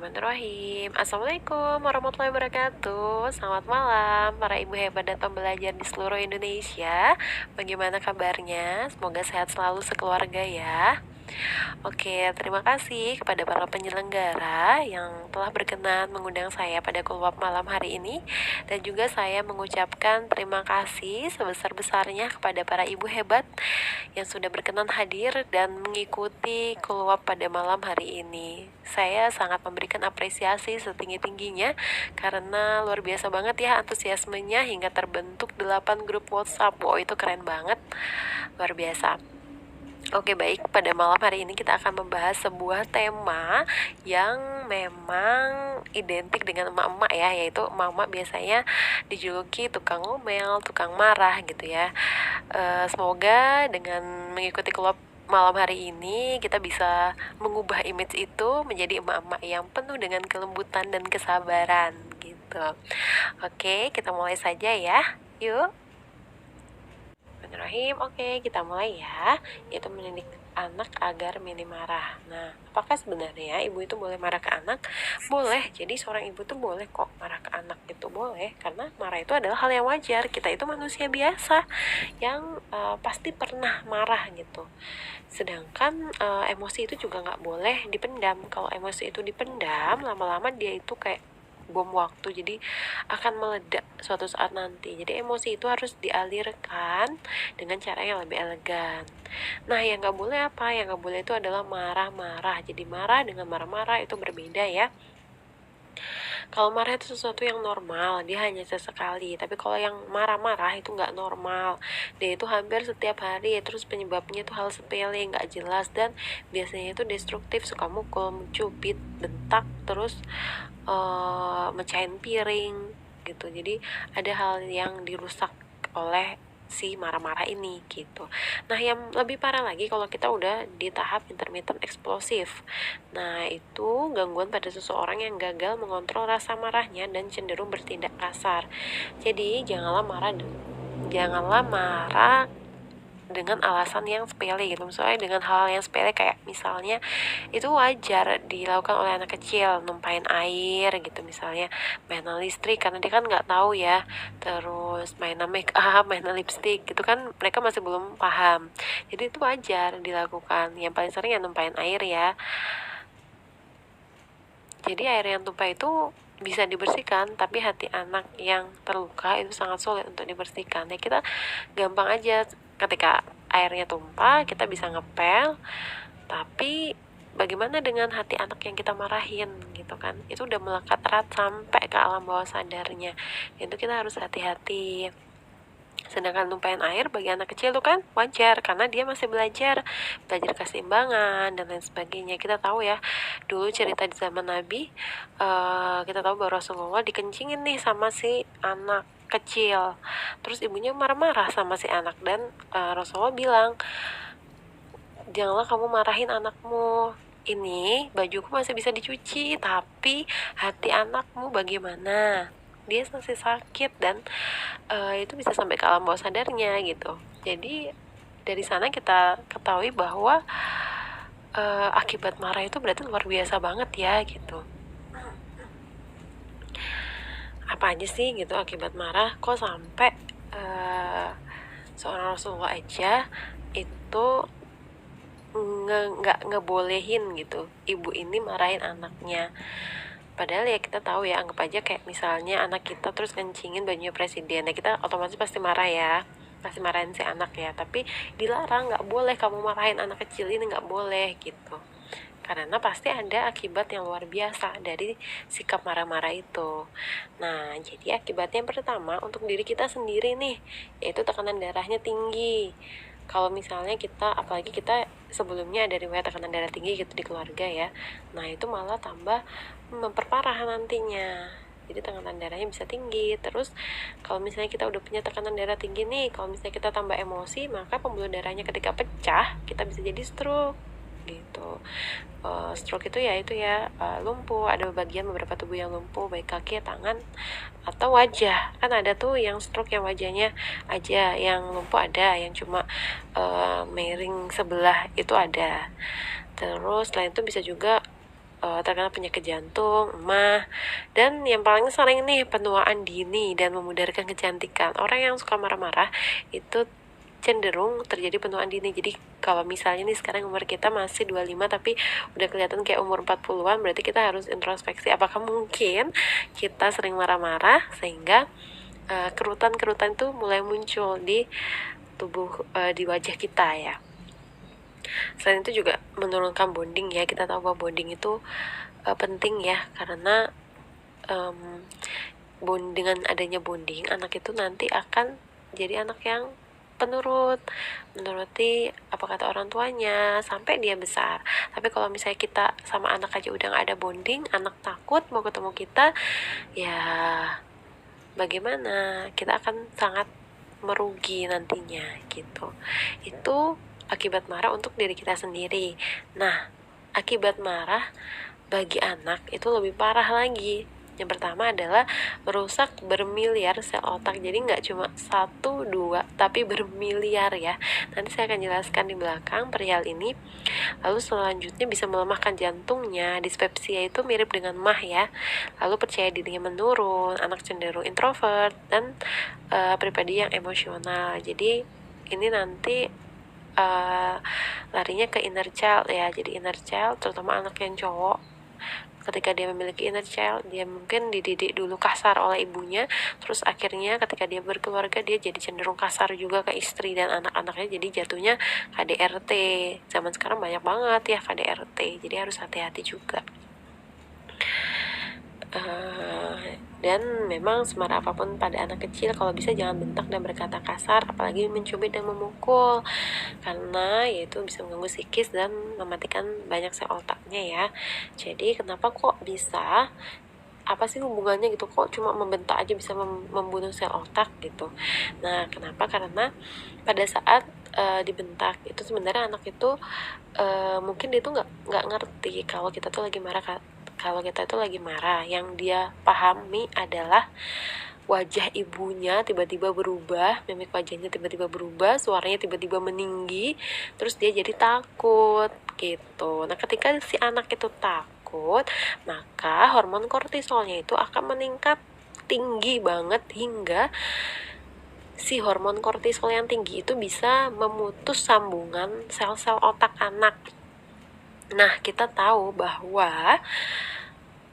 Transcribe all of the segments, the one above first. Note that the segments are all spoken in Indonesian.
Bismillahirrahmanirrahim. Assalamualaikum warahmatullahi wabarakatuh. Selamat malam para ibu hebat dan pembelajar di seluruh Indonesia. Bagaimana kabarnya? Semoga sehat selalu sekeluarga ya. Oke, terima kasih kepada para penyelenggara yang telah berkenan mengundang saya pada Kulwap malam hari ini. Dan juga saya mengucapkan terima kasih sebesar-besarnya kepada para ibu hebat yang sudah berkenan hadir dan mengikuti Kulwap pada malam hari ini. Saya sangat memberikan apresiasi setinggi-tingginya karena luar biasa banget ya antusiasmenya hingga terbentuk 8 grup WhatsApp. Wow, itu keren banget. Luar biasa. Oke, baik, pada malam hari ini kita akan membahas sebuah tema yang memang identik dengan emak-emak ya, yaitu emak-emak biasanya dijuluki tukang ngomel, tukang marah gitu ya. Semoga dengan mengikuti klub malam hari ini kita bisa mengubah image itu menjadi emak-emak yang penuh dengan kelembutan dan kesabaran gitu. Oke, kita mulai saja ya. Yuk. Bismillahirrahmanirrahim. Oke, kita mulai ya, yaitu mendidik anak agar minim marah. Nah, apakah sebenarnya ibu itu boleh marah ke anak? Boleh. Jadi seorang ibu tuh boleh kok marah ke anak, itu boleh, karena marah itu adalah hal yang wajar. Kita itu manusia biasa yang pasti pernah marah gitu. Sedangkan emosi itu juga nggak boleh dipendam. Kalau emosi itu dipendam, lama-lama dia itu kayak bom waktu, jadi akan meledak suatu saat nanti. Jadi emosi itu harus dialirkan dengan cara yang lebih elegan. Nah, yang nggak boleh apa? Yang nggak boleh itu adalah marah-marah. Jadi marah dengan marah-marah itu berbeda ya. Kalau marah itu sesuatu yang normal, dia hanya sesekali. Tapi kalau yang marah-marah itu nggak normal. Dia itu hampir setiap hari, terus penyebabnya itu hal sepele, nggak jelas, dan biasanya itu destruktif, suka mukul, mencubit, bentak, terus mecahin piring gitu. Jadi ada hal yang dirusak oleh si marah-marah ini gitu. Nah, yang lebih parah lagi kalau kita udah di tahap intermittent eksplosif. Nah, itu gangguan pada seseorang yang gagal mengontrol rasa marahnya dan cenderung bertindak kasar. Jadi, janganlah marah dengan alasan yang sepele gitu. Misalnya dengan hal yang sepele kayak misalnya itu wajar dilakukan oleh anak kecil, numpain air gitu misalnya, mainan listrik karena dia kan nggak tahu ya, terus mainan make up, mainan lipstick gitu kan, mereka masih belum paham. Jadi itu wajar dilakukan. Yang paling sering ya numpain air ya. Jadi air yang tumpah itu bisa dibersihkan, tapi hati anak yang terluka itu sangat sulit untuk dibersihkan. Ya kita gampang aja ketika airnya tumpah, kita bisa ngepel, tapi bagaimana dengan hati anak yang kita marahin gitu kan? Itu udah melekat erat sampai ke alam bawah sadarnya. Itu kita harus hati-hati. Sedangkan numpain air bagi anak kecil tuh kan wajar karena dia masih belajar keseimbangan dan lain sebagainya. Kita tahu ya, dulu cerita di zaman Nabi, kita tahu bahwa Rasulullah dikencingin nih sama si anak kecil. Terus ibunya marah-marah sama si anak dan Rasulullah bilang, janganlah kamu marahin anakmu. Ini bajuku masih bisa dicuci, tapi hati anakmu bagaimana? Dia masih sakit dan itu bisa sampai ke alam bawah sadarnya gitu. Jadi dari sana kita ketahui bahwa akibat marah itu berarti luar biasa banget ya gitu. Apa aja sih gitu akibat marah? Kok sampai seorang Rasulullah aja itu nggak ngebolehin gitu ibu ini marahin anaknya. Padahal ya kita tahu ya, anggap aja kayak misalnya anak kita terus kencingin bajunya presiden, ya kita otomatis pasti marah ya, pasti marahin si anak ya. Tapi dilarang, nggak boleh kamu marahin anak kecil ini, nggak boleh gitu, karena pasti ada akibat yang luar biasa dari sikap marah-marah itu. Nah, jadi akibatnya yang pertama untuk diri kita sendiri nih, yaitu tekanan darahnya tinggi. Kalau misalnya kita, apalagi kita sebelumnya ada riwayat tekanan darah tinggi gitu di keluarga ya, nah itu malah tambah memperparah nantinya. Jadi tekanan darahnya bisa tinggi. Terus kalau misalnya kita udah punya tekanan darah tinggi nih, kalau misalnya kita tambah emosi, maka pembuluh darahnya ketika pecah, kita bisa jadi stroke gitu. Stroke itu ya lumpuh, ada beberapa tubuh yang lumpuh, baik kaki, tangan, atau wajah. Kan ada tuh yang stroke yang wajahnya aja yang lumpuh, ada yang cuma miring sebelah itu ada. Terus selain itu bisa juga terkena penyakit jantung, emah, dan yang paling sering nih penuaan dini dan memudarkan kecantikan. Orang yang suka marah-marah itu cenderung terjadi penuaan dini. Jadi kalau misalnya nih sekarang umur kita masih 25 tapi udah kelihatan kayak umur 40-an, berarti kita harus introspeksi apakah mungkin kita sering marah-marah sehingga kerutan-kerutan itu mulai muncul di tubuh, di wajah kita ya. Selain itu juga menurunkan bonding ya. Kita tahu bahwa bonding itu penting ya, karena dengan adanya bonding, anak itu nanti akan jadi anak yang menuruti apa kata orang tuanya sampai dia besar. Tapi kalau misalnya kita sama anak aja udah gak ada bonding, anak takut mau ketemu kita, ya bagaimana, kita akan sangat merugi nantinya gitu. Itu akibat marah untuk diri kita sendiri. Nah, akibat marah bagi anak itu lebih parah lagi. Yang pertama adalah merusak bermiliar sel otak. Jadi nggak cuma 1, 2, tapi bermiliar ya. Nanti saya akan jelaskan di belakang perihal ini. Lalu selanjutnya bisa melemahkan jantungnya. Dispepsia itu mirip dengan mah ya. Lalu percaya dirinya menurun, anak cenderung introvert, dan pribadi yang emosional. Jadi ini nanti larinya ke inner child ya. Jadi inner child terutama anak yang cowok, ketika dia memiliki inner child, dia mungkin dididik dulu kasar oleh ibunya, terus akhirnya ketika dia berkeluarga dia jadi cenderung kasar juga ke istri dan anak-anaknya, jadi jatuhnya KDRT. Zaman sekarang banyak banget ya KDRT, jadi harus hati-hati juga. Dan memang semarah apapun pada anak kecil, kalau bisa jangan bentak dan berkata kasar, apalagi mencubit dan memukul, karena yaitu bisa mengganggu psikis dan mematikan banyak sel otaknya ya. Jadi kenapa kok bisa, apa sih hubungannya gitu, kok cuma membentak aja bisa membunuh sel otak gitu. Nah, kenapa? Karena pada saat dibentak itu sebenarnya anak itu mungkin dia tuh nggak ngerti kalau kita tuh lagi marah. Kalau kita itu lagi marah, yang dia pahami adalah wajah ibunya tiba-tiba berubah, mimik wajahnya tiba-tiba berubah, suaranya tiba-tiba meninggi, terus dia jadi takut gitu. Nah, ketika si anak itu takut, maka hormon kortisolnya itu akan meningkat tinggi banget hingga si hormon kortisol yang tinggi itu bisa memutus sambungan sel-sel otak anak. Nah, kita tahu bahwa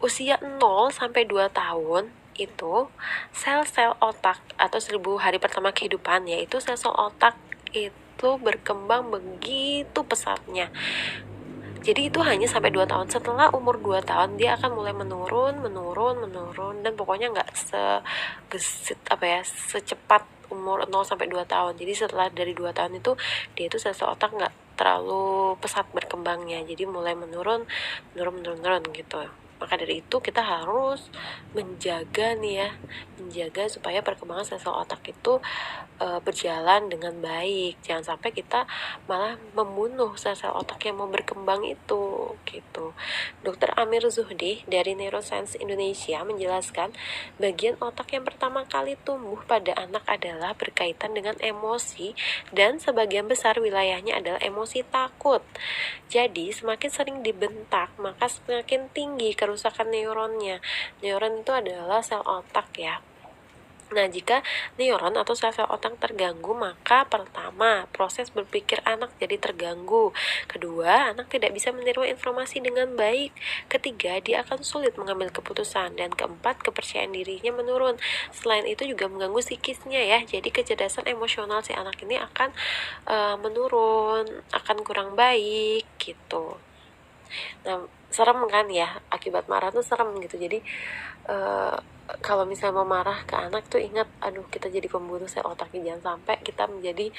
usia 0 sampai 2 tahun itu sel-sel otak atau 1000 hari pertama kehidupan, yaitu sel-sel otak itu berkembang begitu pesatnya. Jadi itu hanya sampai 2 tahun. Setelah umur 2 tahun dia akan mulai menurun dan pokoknya nggak secepat umur 0 sampai 2 tahun. Jadi setelah dari 2 tahun itu dia itu sel-sel otak nggak terlalu pesat berkembangnya, jadi mulai menurun gitu. Maka dari itu kita harus menjaga supaya perkembangan sel-sel otak itu berjalan dengan baik. Jangan sampai kita malah membunuh sel-sel otak yang mau berkembang itu gitu. Dr. Amir Zuhdi dari Neuroscience Indonesia menjelaskan bagian otak yang pertama kali tumbuh pada anak adalah berkaitan dengan emosi, dan sebagian besar wilayahnya adalah emosi takut. Jadi semakin sering dibentak maka semakin tinggi kerusakan neuronnya. Neuron itu adalah sel otak ya. Nah, jika neuron atau sel-sel otak terganggu, maka pertama, proses berpikir anak jadi terganggu. Kedua, anak tidak bisa menerima informasi dengan baik. Ketiga, dia akan sulit mengambil keputusan. Dan keempat, kepercayaan dirinya menurun. Selain itu juga mengganggu psikisnya ya. Jadi kecerdasan emosional si anak ini akan menurun, akan kurang baik gitu. Nah, serem kan ya, akibat marah tuh serem gitu. Jadi kalau misalnya mau marah ke anak tuh ingat, aduh kita jadi pembunuh sel otaknya. Jangan sampai kita menjadi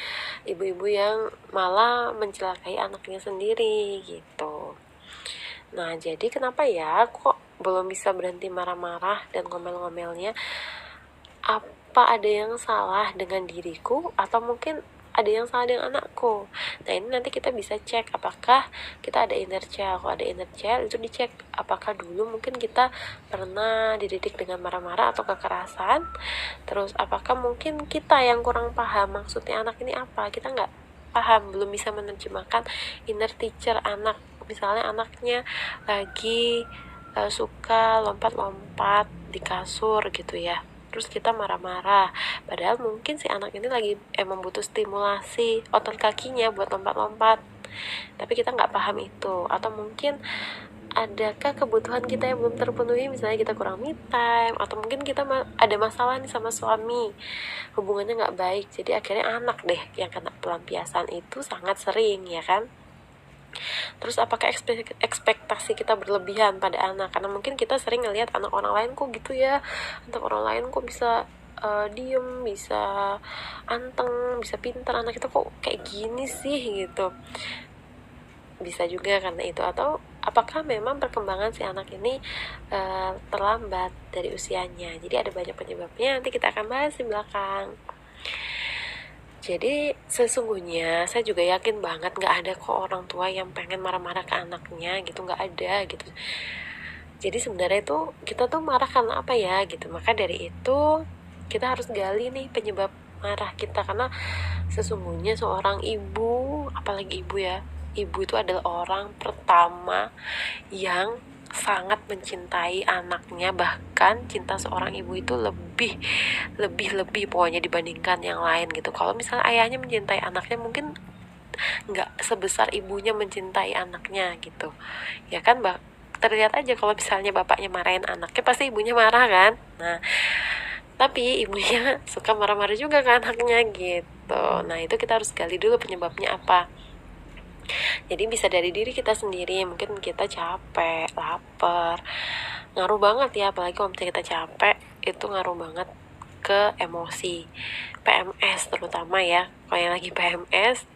ibu-ibu yang malah mencelakai anaknya sendiri gitu. Nah, jadi kenapa ya kok belum bisa berhenti marah-marah dan ngomel-ngomelnya? Apa ada yang salah dengan diriku atau mungkin ada yang salah dengan anakku? Nah, ini nanti kita bisa cek apakah kita ada inner child. Kalau ada inner child itu dicek apakah dulu mungkin kita pernah dididik dengan marah-marah atau kekerasan. Terus apakah mungkin kita yang kurang paham maksudnya anak ini apa, kita nggak paham, belum bisa menerjemahkan inner teacher anak misalnya anaknya lagi suka lompat-lompat di kasur gitu ya, terus kita marah-marah, padahal mungkin si anak ini lagi emang butuh stimulasi otot kakinya buat lompat-lompat, tapi kita nggak paham itu. Atau mungkin adakah kebutuhan kita yang belum terpenuhi, misalnya kita kurang me time, atau mungkin kita ada masalah nih sama suami, hubungannya nggak baik, jadi akhirnya anak deh yang kena pelampiasan itu sangat sering ya kan. Terus apakah ekspektasi kita berlebihan pada anak, karena mungkin kita sering ngelihat anak orang lain kok gitu ya, anak orang lain kok bisa diem, bisa anteng, bisa pintar, anak kita kok kayak gini sih gitu. Bisa juga karena itu. Atau apakah memang perkembangan si anak ini terlambat dari usianya. Jadi ada banyak penyebabnya, nanti kita akan bahas di belakang. Jadi sesungguhnya saya juga yakin banget gak ada kok orang tua yang pengen marah-marah ke anaknya gitu, gak ada gitu. Jadi sebenarnya itu kita tuh marah karena apa ya gitu. Maka dari itu kita harus gali nih penyebab marah kita, karena sesungguhnya seorang ibu, apalagi ibu ya, ibu itu adalah orang pertama yang sangat mencintai anaknya, bahkan cinta seorang ibu itu lebih pokoknya dibandingkan yang lain gitu. Kalau misalnya ayahnya mencintai anaknya mungkin nggak sebesar ibunya mencintai anaknya gitu ya kan. Terlihat aja kalau misalnya bapaknya marahin anaknya, pasti ibunya marah kan. Nah tapi ibunya suka marah-marah juga ke anaknya gitu. Nah itu kita harus gali dulu penyebabnya apa. Jadi bisa dari diri kita sendiri, mungkin kita capek, lapar, ngaruh banget ya, apalagi kalau misalnya kita capek, itu ngaruh banget ke emosi. PMS terutama ya, kalau yang lagi PMS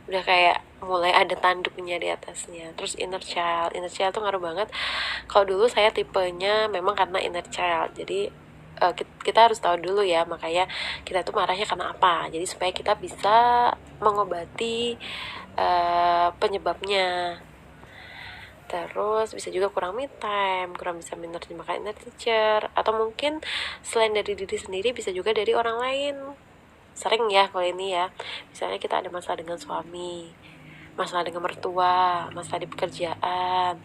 udah kayak mulai ada tanduknya di atasnya. Terus inner child tuh ngaruh banget. Kalau dulu saya tipenya memang karena inner child, jadi kita harus tahu dulu ya, makanya kita tuh marahnya karena apa, jadi supaya kita bisa mengobati penyebabnya. Terus bisa juga kurang me time, kurang bisa menerjemahkan inner teacher, atau mungkin selain dari diri sendiri bisa juga dari orang lain. Sering ya kalau ini ya, misalnya kita ada masalah dengan suami, masalah dengan mertua, masalah di pekerjaan,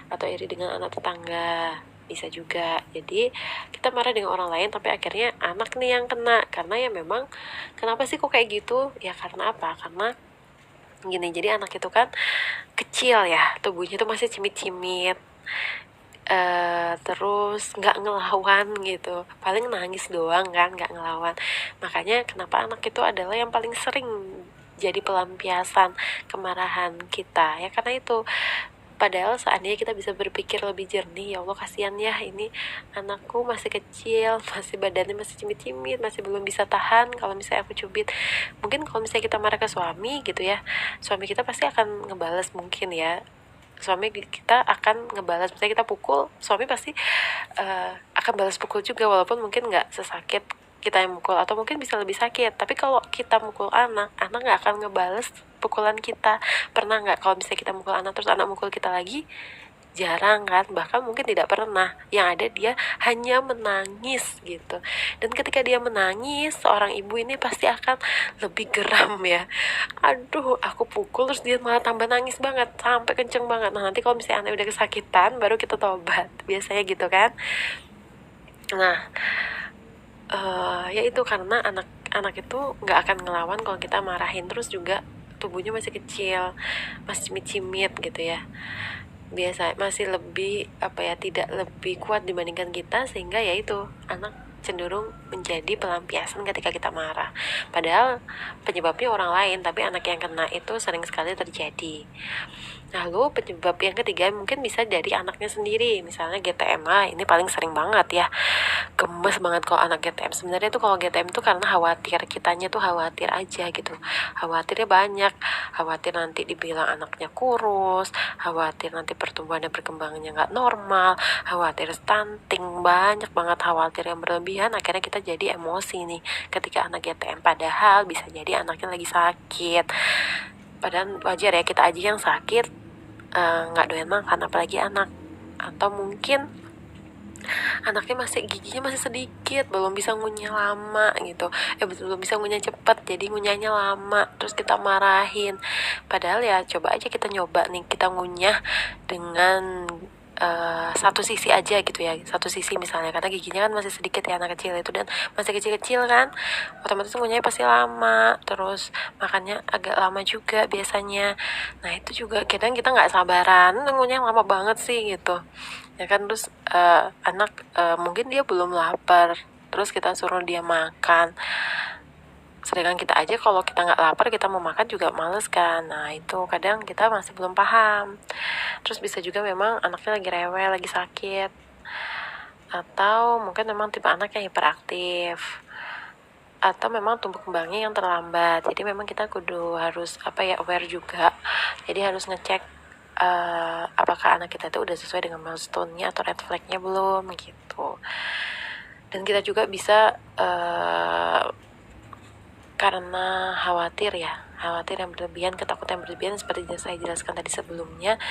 atau iri dengan anak tetangga, bisa juga. Jadi kita marah dengan orang lain tapi akhirnya anak nih yang kena, karena ya memang kenapa sih kok kayak gitu ya, karena apa, karena gini, jadi anak itu kan kecil ya, tubuhnya tuh masih cimit-cimit, terus nggak ngelawan gitu, paling nangis doang kan, nggak ngelawan. Makanya kenapa anak itu adalah yang paling sering jadi pelampiasan kemarahan kita ya, karena itu. Padahal seandainya kita bisa berpikir lebih jernih, ya Allah kasihan ya, ini anakku masih kecil, masih badannya masih cimit-cimit, masih belum bisa tahan kalau misalnya aku cubit. Mungkin kalau misalnya kita marah ke suami gitu ya, suami kita pasti akan ngebales, mungkin ya, suami kita akan ngebalas, misalnya kita pukul, suami pasti akan balas pukul juga, walaupun mungkin nggak sesakit kita yang mukul, atau mungkin bisa lebih sakit. Tapi kalau kita mukul anak nggak akan ngebales pukulan kita. Pernah nggak kalau misalnya kita mukul anak terus anak mukul kita lagi? Jarang kan, bahkan mungkin tidak pernah. Yang ada dia hanya menangis gitu. Dan ketika dia menangis, seorang ibu ini pasti akan lebih geram ya. Aduh, aku pukul terus dia malah tambah nangis banget, sampai kenceng banget. Nah nanti kalau misalnya anak udah kesakitan, baru kita tobat, biasanya gitu kan. Nah ya itu karena anak itu nggak akan ngelawan kalau kita marahin. Terus juga tubuhnya masih kecil, masih cimit-cimit gitu ya, biasa masih lebih tidak lebih kuat dibandingkan kita, sehingga ya itu anak cenderung menjadi pelampiasan ketika kita marah, padahal penyebabnya orang lain, tapi anak yang kena itu sering sekali terjadi. Lalu penyebab yang ketiga mungkin bisa dari anaknya sendiri, misalnya GTM lah, ini paling sering banget ya, gemes banget kalau anak GTM. Sebenarnya tuh kalau GTM tuh karena khawatir, kitanya tuh khawatir aja gitu, khawatirnya banyak, khawatir nanti dibilang anaknya kurus, khawatir nanti pertumbuhan dan perkembangannya nggak normal, khawatir stunting, banyak banget khawatir yang berlebihan. Akhirnya kita jadi emosi nih ketika anak GTM, padahal bisa jadi anaknya lagi sakit. Padahal wajar ya, kita aja yang sakit nggak doyan makan, apalagi anak. Atau mungkin anaknya masih giginya masih sedikit, belum bisa ngunyah lama gitu, belum bisa ngunyah cepet, jadi ngunyahnya lama, terus kita marahin. Padahal ya coba aja kita nyoba nih, kita ngunyah dengan satu sisi aja gitu ya, satu sisi misalnya, karena giginya kan masih sedikit ya anak kecil itu, dan masih kecil-kecil kan, otomatis ngunyahnya pasti lama, terus makannya agak lama juga biasanya. Nah itu juga kadang kita nggak sabaran, ngunyah lama banget sih gitu ya kan. Terus anak mungkin dia belum lapar, terus kita suruh dia makan, sedangkan kita aja kalau kita nggak lapar kita mau makan juga males kan. Nah itu kadang kita masih belum paham. Terus bisa juga memang anaknya lagi rewel, lagi sakit, atau mungkin memang tipe anak yang hiperaktif, atau memang tumbuh kembangnya yang terlambat. Jadi memang kita kudu harus aware juga, jadi harus ngecek apakah anak kita itu udah sesuai dengan milestone-nya atau red flag-nya belum gitu. Dan kita juga bisa karena khawatir yang berlebihan, ketakutan yang berlebihan, seperti yang saya jelaskan tadi sebelumnya,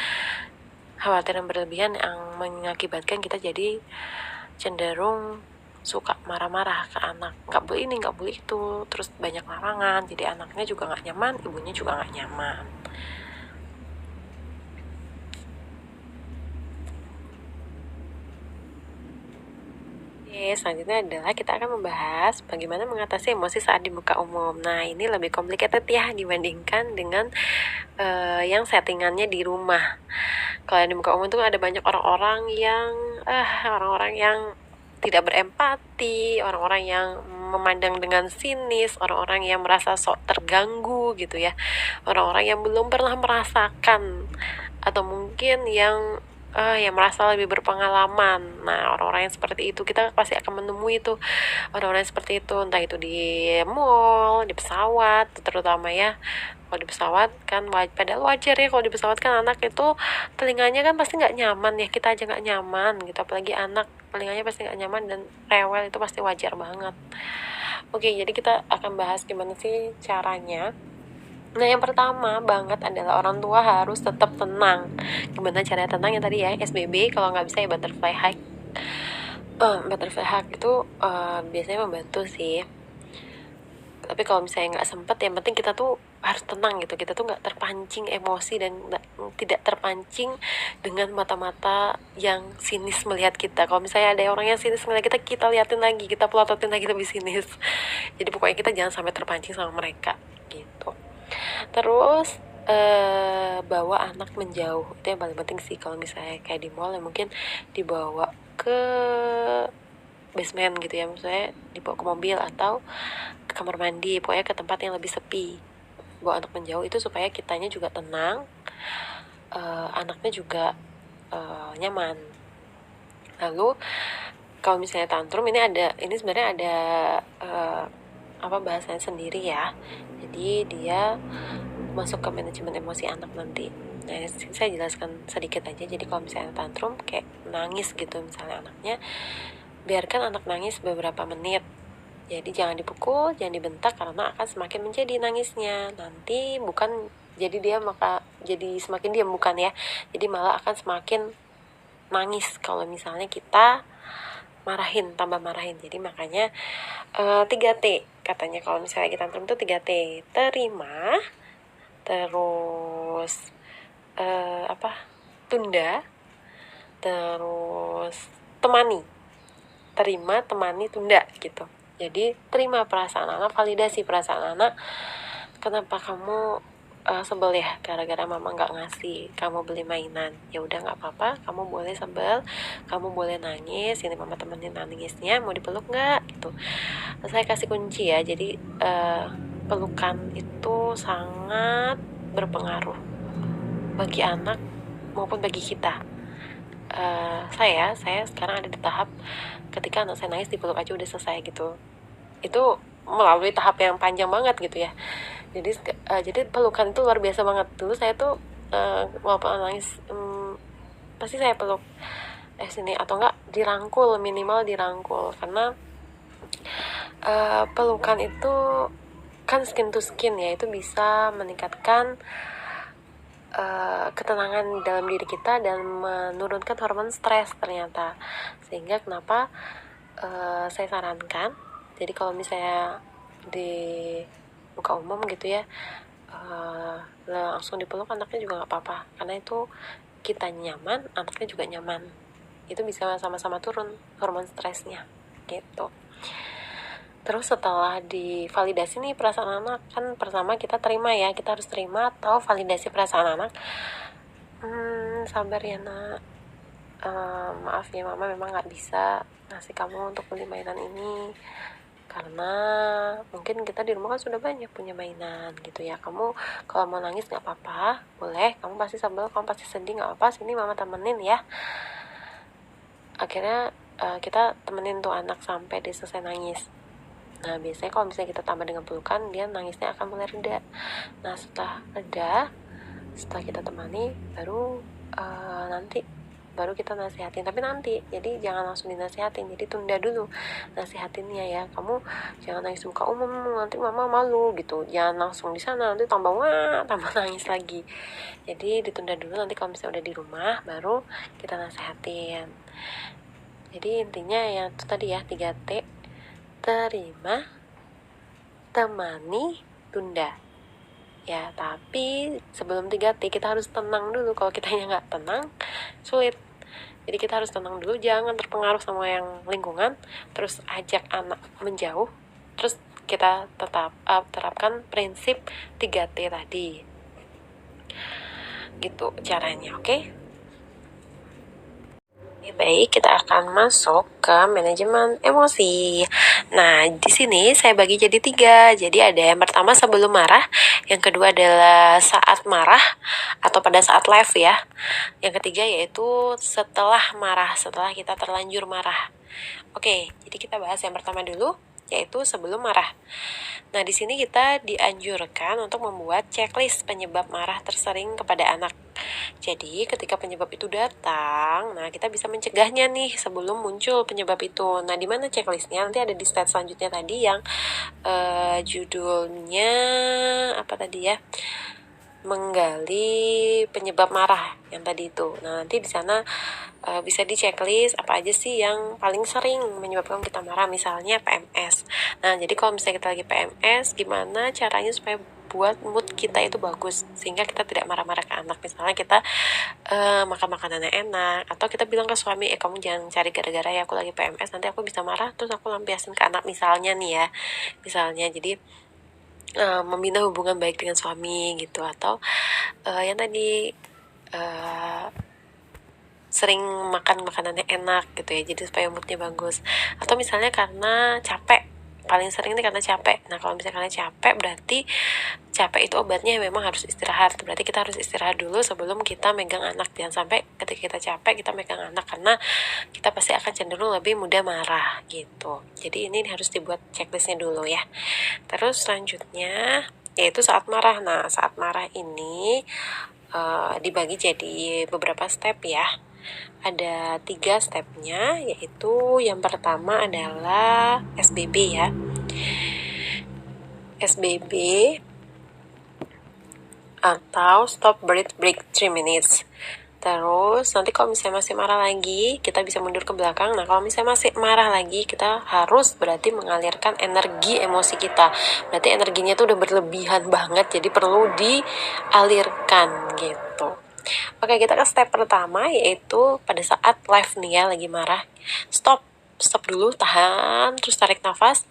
khawatir yang berlebihan yang mengakibatkan kita jadi cenderung suka marah-marah ke anak, nggak boleh ini, nggak boleh itu, terus banyak larangan, jadi anaknya juga nggak nyaman, ibunya juga nggak nyaman. Selanjutnya adalah kita akan membahas bagaimana mengatasi emosi saat di muka umum. Nah, ini lebih complicated ya dibandingkan dengan yang settingannya di rumah. Kalau di muka umum tuh ada banyak orang-orang yang tidak berempati, orang-orang yang memandang dengan sinis, orang-orang yang merasa sok terganggu gitu ya, orang-orang yang belum pernah merasakan, atau mungkin yang merasa lebih berpengalaman. Nah, orang-orang yang seperti itu kita pasti akan menemui itu, orang-orang yang seperti itu, entah itu di mall, di pesawat, terutama ya. Kalau di pesawat kan padahal wajar ya, kalau di pesawat kan anak itu telinganya kan pasti nggak nyaman ya, kita aja nggak nyaman gitu, apalagi anak telinganya pasti nggak nyaman dan rewel, itu pasti wajar banget. Oke, jadi kita akan bahas gimana sih caranya. Nah, yang pertama banget adalah orang tua harus tetap tenang. Gimana caranya tenang? Yang tadi ya, SBB, kalau nggak bisa ya butterfly hug. Butterfly hug itu biasanya membantu sih. Tapi kalau misalnya nggak sempet, yang penting kita tuh harus tenang gitu. Kita tuh nggak terpancing emosi dan tidak terpancing dengan mata-mata yang sinis melihat kita. Kalau misalnya ada orang yang sinis melihat kita, kita liatin lagi, kita pelototin lagi lebih sinis. Jadi pokoknya kita jangan sampai terpancing sama mereka gitu. Terus bawa anak menjauh, itu yang paling penting sih. Kalau misalnya kayak di mall ya mungkin dibawa ke basement gitu ya, misalnya dibawa ke mobil atau ke kamar mandi, pokoknya ke tempat yang lebih sepi. Bawa anak menjauh itu supaya kitanya juga tenang, anaknya juga nyaman. Lalu kalau misalnya tantrum, ini sebenarnya ada bahasanya sendiri ya. Jadi dia masuk ke manajemen emosi anak nanti. Nah, saya jelaskan sedikit aja. Jadi kalau misalnya tantrum kayak nangis gitu misalnya anaknya, biarkan anak nangis beberapa menit. Jadi jangan dipukul, jangan dibentak, karena akan semakin menjadi nangisnya. Nanti bukan jadi semakin diam, bukan ya. Jadi malah akan semakin nangis kalau misalnya kita tambah marahin. Jadi makanya 3T katanya kalau misalnya kita tantrum itu 3T. Terima, terus tunda, terus temani. Terima, temani, tunda gitu. Jadi terima perasaan anak, validasi perasaan anak. Kenapa kamu sebel ya gara-gara mama nggak ngasih kamu beli mainan? Ya udah, nggak apa-apa, kamu boleh sebel, kamu boleh nangis, ini mama temenin nangisnya, mau dipeluk nggak gitu. Saya kasih kunci ya. Jadi pelukan itu sangat berpengaruh bagi anak maupun bagi kita. Saya sekarang ada di tahap ketika anak saya nangis dipeluk aja udah selesai gitu. Itu melalui tahap yang panjang banget gitu ya. Jadi pelukan itu luar biasa banget. Dulu saya tuh walaupun nangis pasti saya peluk sini, atau enggak dirangkul, minimal dirangkul, karena pelukan itu kan skin to skin ya, itu bisa meningkatkan ketenangan dalam diri kita dan menurunkan hormon stres ternyata. Sehingga kenapa saya sarankan, jadi kalau misalnya di muka umum gitu ya, langsung dipeluk anaknya juga nggak apa-apa, karena itu kita nyaman, anaknya juga nyaman. Itu bisa sama-sama turun hormon stresnya gitu. Terus setelah divalidasi nih perasaan anak, kan pertama kita terima ya, kita harus terima atau validasi perasaan anak. Sabar ya nak, maaf ya mama memang nggak bisa ngasih kamu untuk beli mainan ini, karena mungkin kita di rumah kan sudah banyak punya mainan gitu ya. Kamu kalau mau nangis nggak apa-apa, boleh, kamu pasti sebel, kamu pasti sedih, nggak apa-apa, sini mama temenin ya. Akhirnya kita temenin tuh anak sampai dia selesai nangis. Nah biasanya kalau misalnya kita tambah dengan pelukan, dia nangisnya akan mulai reda. Nah setelah reda, setelah kita temani, baru kita nasihatin. Tapi nanti, jadi jangan langsung dinasihatin, jadi tunda dulu nasihatinnya ya. Kamu jangan nangis muka umum, nanti mama malu gitu. Jangan langsung di sana, nanti tambah nangis lagi. Jadi ditunda dulu, nanti kalau misalnya udah di rumah baru kita nasihatin. Jadi intinya yang itu tadi ya, 3T: terima, temani, tunda ya. Tapi sebelum 3T kita harus tenang dulu. Kalau kitanya nggak tenang, sulit. Jadi kita harus tenang dulu, jangan terpengaruh sama yang lingkungan, terus ajak anak menjauh, terus kita tetap terapkan prinsip 3T tadi. Gitu caranya, oke? Baik, kita akan masuk ke manajemen emosi. Nah, di sini saya bagi jadi 3. Jadi ada yang pertama sebelum marah, yang kedua adalah saat marah atau pada saat live ya. Yang ketiga yaitu setelah marah, setelah kita terlanjur marah. Oke, jadi kita bahas yang pertama dulu, yaitu sebelum marah. Nah, di sini kita dianjurkan untuk membuat checklist penyebab marah tersering kepada anak. Jadi, ketika penyebab itu datang, nah kita bisa mencegahnya nih sebelum muncul penyebab itu. Nah, di mana checklistnya? Nanti ada di slide selanjutnya tadi yang judulnya apa tadi ya? Menggali penyebab marah yang tadi itu. Nah, nanti di sana bisa di checklist apa aja sih yang paling sering menyebabkan kita marah, misalnya PMS. Nah, jadi kalau misalnya kita lagi PMS, gimana caranya supaya buat mood kita itu bagus sehingga kita tidak marah-marah ke anak. Misalnya kita makan makanan yang enak, atau kita bilang ke suami, kamu jangan cari gara-gara ya, aku lagi PMS, nanti aku bisa marah terus aku lampiasin ke anak, misalnya nih ya. Misalnya, jadi membina hubungan baik dengan suami gitu. Atau yang tadi sering makan makanan yang enak gitu ya, jadi supaya moodnya bagus. Atau misalnya karena capek, paling sering ini karena capek. Nah, kalau misalnya karena capek, berarti capek itu obatnya memang harus istirahat. Berarti kita harus istirahat dulu sebelum kita megang anak. Jangan sampai ketika kita capek kita megang anak, karena kita pasti akan cenderung lebih mudah marah gitu. Jadi ini harus dibuat checklistnya dulu ya. Terus selanjutnya yaitu saat marah. Nah, saat marah ini dibagi jadi beberapa step ya. Ada 3 stepnya, yaitu yang pertama adalah SBB ya. SBB atau Stop Breathe Break 3 minutes. Terus nanti kalau misalnya masih marah lagi, kita bisa mundur ke belakang. Nah, kalau misalnya masih marah lagi, kita harus berarti mengalirkan energi emosi kita. Berarti energinya tuh udah berlebihan banget, jadi perlu dialirkan gitu. Oke, kita ke step pertama, yaitu pada saat live nih ya, lagi marah. Stop dulu, tahan, terus tarik nafas.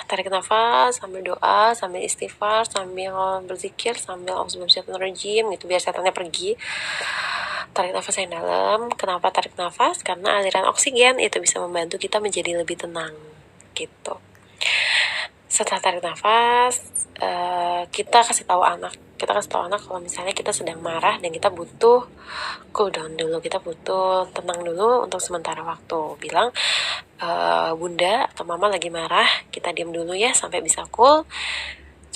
Tarik nafas, sambil doa, sambil istighfar, sambil berzikir, sambil auzubillahi gitu, biar setannya pergi. Tarik nafas yang dalam. Kenapa tarik nafas? Karena aliran oksigen itu bisa membantu kita menjadi lebih tenang gitu. Setelah tarik nafas, kita kasih tahu anak kalau misalnya kita sedang marah dan kita butuh cool down dulu, kita butuh tenang dulu untuk sementara waktu. Bilang, bunda atau mama lagi marah, kita diam dulu ya sampai bisa cool,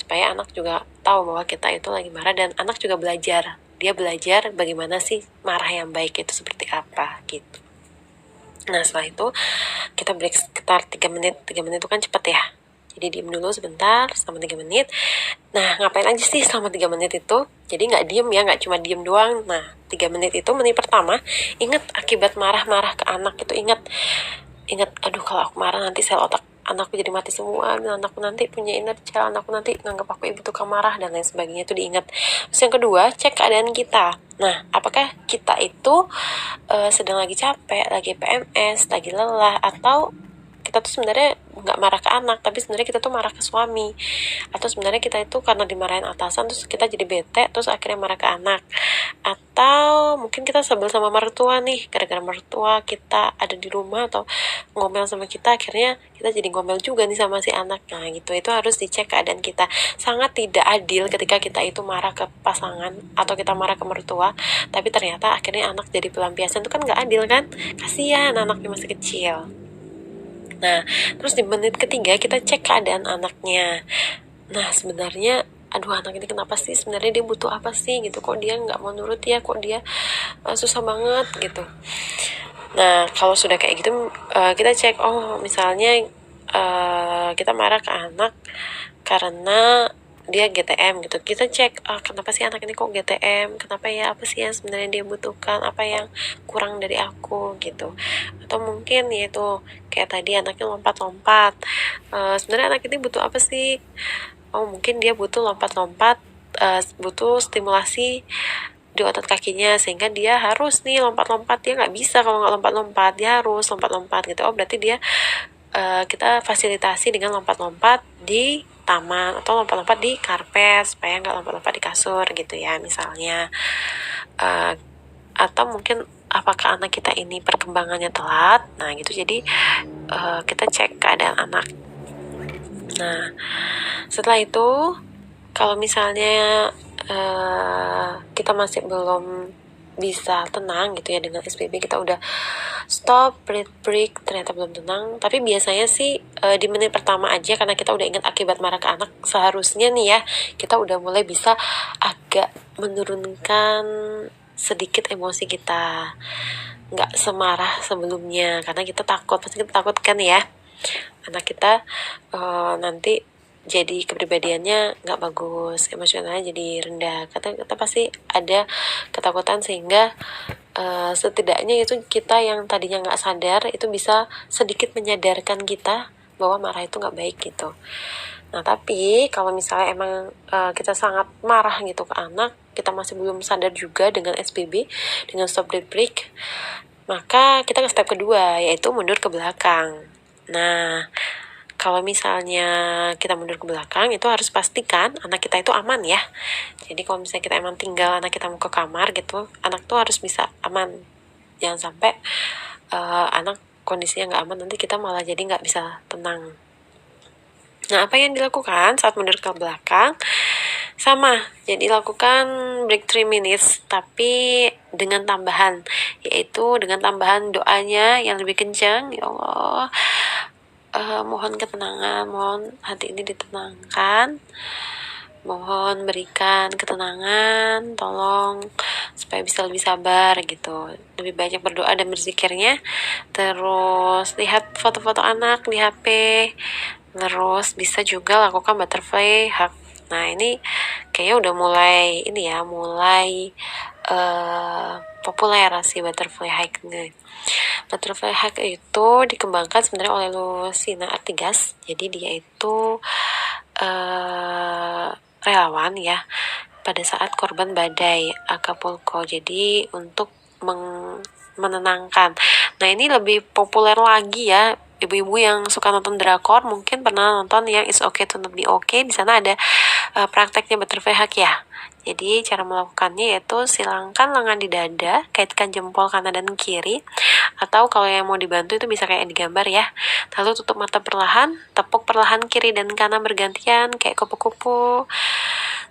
supaya anak juga tahu bahwa kita itu lagi marah, dan anak juga belajar. Dia belajar bagaimana sih marah yang baik itu seperti apa gitu. Nah, setelah itu kita break sekitar 3 menit. 3 menit itu kan cepet ya. Jadi diem dulu sebentar selama 3 menit. Nah, ngapain aja sih selama 3 menit itu? Jadi nggak diem ya, nggak cuma diem doang. Nah, 3 menit itu, menit pertama, ingat akibat marah-marah ke anak itu, ingat, aduh kalau aku marah nanti sel otak anakku jadi mati semua, dan anakku nanti punya inertia, anakku nanti nganggap aku ibu tukang marah, dan lain sebagainya, itu diingat. Terus yang kedua, cek keadaan kita. Nah, apakah kita itu sedang lagi capek, lagi PMS, lagi lelah, atau kita tuh sebenarnya nggak marah ke anak, tapi sebenarnya kita tuh marah ke suami, atau sebenarnya kita itu karena dimarahin atasan terus kita jadi bete terus akhirnya marah ke anak, atau mungkin kita sebel sama mertua nih, gara-gara mertua kita ada di rumah atau ngomel sama kita, akhirnya kita jadi ngomel juga nih sama si anak. Nah gitu, itu harus dicek keadaan kita. Sangat tidak adil ketika kita itu marah ke pasangan atau kita marah ke mertua tapi ternyata akhirnya anak jadi pelampiasan, itu kan nggak adil kan, kasihan anaknya masih kecil. Nah, terus di menit ketiga kita cek keadaan anaknya. Nah, sebenarnya, aduh anak ini kenapa sih? Sebenarnya dia butuh apa sih gitu? Kok dia nggak mau nurut ya? Kok dia susah banget gitu? Nah, kalau sudah kayak gitu, kita cek, oh misalnya kita marah ke anak karena dia GTM gitu. Kita cek, kenapa sih anak ini kok GTM? Kenapa ya? Apa sih yang sebenarnya dia butuhkan? Apa yang kurang dari aku gitu? Atau mungkin yaitu kayak tadi anaknya lompat-lompat. Sebenarnya anak ini butuh apa sih? Oh mungkin dia butuh lompat-lompat, butuh stimulasi di otot kakinya sehingga dia harus nih lompat-lompat. Dia nggak bisa kalau nggak lompat-lompat, dia harus lompat-lompat gitu. Oh berarti dia kita fasilitasi dengan lompat-lompat di taman atau lompat-lompat di karpet supaya nggak lompat-lompat di kasur gitu ya misalnya. Atau mungkin apakah anak kita ini perkembangannya telat, nah gitu. Jadi kita cek keadaan anak. Nah setelah itu kalau misalnya kita masih belum bisa tenang gitu ya dengan SPB, kita udah stop, break, ternyata belum tenang. Tapi biasanya sih di menit pertama aja, karena kita udah ingat akibat marah ke anak, seharusnya nih ya kita udah mulai bisa agak menurunkan sedikit emosi kita, nggak semarah sebelumnya, karena kita takut, pasti kita takut kan ya anak kita nanti jadi kepribadiannya nggak bagus, emosionalnya jadi rendah. Kita pasti ada ketakutan, sehingga setidaknya itu kita yang tadinya nggak sadar itu bisa sedikit menyadarkan kita bahwa marah itu nggak baik gitu. Nah tapi kalau misalnya emang kita sangat marah gitu ke anak, kita masih belum sadar juga dengan SPB, dengan stop dead break, maka kita ke step kedua, yaitu mundur ke belakang. Nah kalau misalnya kita mundur ke belakang, itu harus pastikan anak kita itu aman ya. Jadi kalau misalnya kita emang tinggal anak kita mau ke kamar gitu, anak tuh harus bisa aman. Jangan sampai anak kondisinya nggak aman, nanti kita malah jadi nggak bisa tenang. Nah, apa yang dilakukan saat mundur ke belakang? Sama, jadi lakukan break 3 minutes, tapi dengan tambahan, yaitu dengan tambahan doanya yang lebih kencang. Ya Allah, mohon ketenangan, mohon hati ini ditenangkan, mohon berikan ketenangan, tolong supaya bisa lebih sabar gitu. Lebih banyak berdoa dan berzikirnya. Terus lihat foto-foto anak di HP. Terus bisa juga lakukan butterfly hug. Nah ini kayaknya udah mulai ini ya, mulai populer sih butterfly hug nih. Butterfly hug itu dikembangkan sebenarnya oleh Lucina Artigas. Jadi dia itu relawan ya pada saat korban badai Acapulco. Jadi untuk menenangkan. Nah ini lebih populer lagi ya, ibu-ibu yang suka nonton drakor mungkin pernah nonton yang It's Okay to Not Be Okay. Di sana ada prakteknya butterfly hug ya. Jadi cara melakukannya yaitu silangkan lengan di dada, kaitkan jempol kanan dan kiri, atau kalau yang mau dibantu itu bisa kayak digambar ya. Lalu tutup mata perlahan, tepuk perlahan kiri dan kanan bergantian kayak kupu-kupu.